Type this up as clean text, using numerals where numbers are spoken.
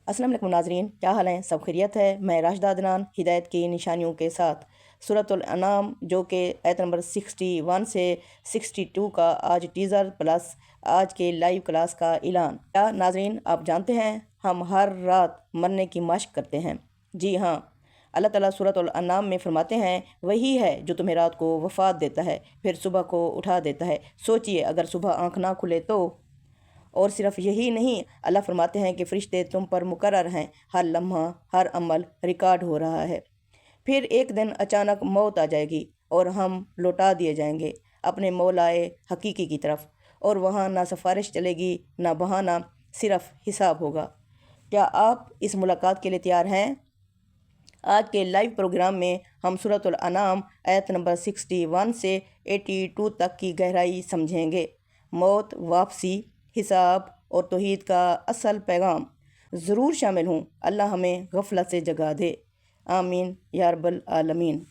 अस्सलाम वालेकुम नाज़रीन, क्या हाल हैं? सब खैरियत है। मैं राशिदा अदनान हिदायत की निशानियों के साथ सूरतुल अनाम जो कि आयत नंबर 61 से 62 का आज टीज़र प्लस आज के लाइव क्लास का ऐलान। क्या नाज़रीन आप जानते हैं हम हर रात मरने की मशक करते हैं? जी हाँ, अल्लाह ताला सूरतुल अनाम में फरमाते हैं वही है जो तुम्हें रात को वफ़ात देता है फिर सुबह को उठा देता है। सोचिए अगर सुबह आँख ना खुले तो। और सिर्फ यही नहीं, अल्लाह फरमाते हैं कि फ़रिश्ते तुम पर मुकर्रर हैं, हर लम्हा हर अमल रिकॉर्ड हो रहा है। फिर एक दिन अचानक मौत आ जाएगी और हम लौटा दिए जाएंगे अपने मौलाए हकीकी की तरफ, और वहाँ ना सिफारिश चलेगी ना बहाना, सिर्फ हिसाब होगा। क्या आप इस मुलाकात के लिए तैयार हैं? आज के लाइव प्रोग्राम में हम सूरतुल अनाम आयत नंबर 61 से 82 तक की गहराई समझेंगे। मौत, वापसी, हिसाब और तौहीद का असल पैगाम। ज़रूर शामिल हूँ। अल्लाह हमें गफलत से जगा दे। आमीन या रब्बल आलमीन।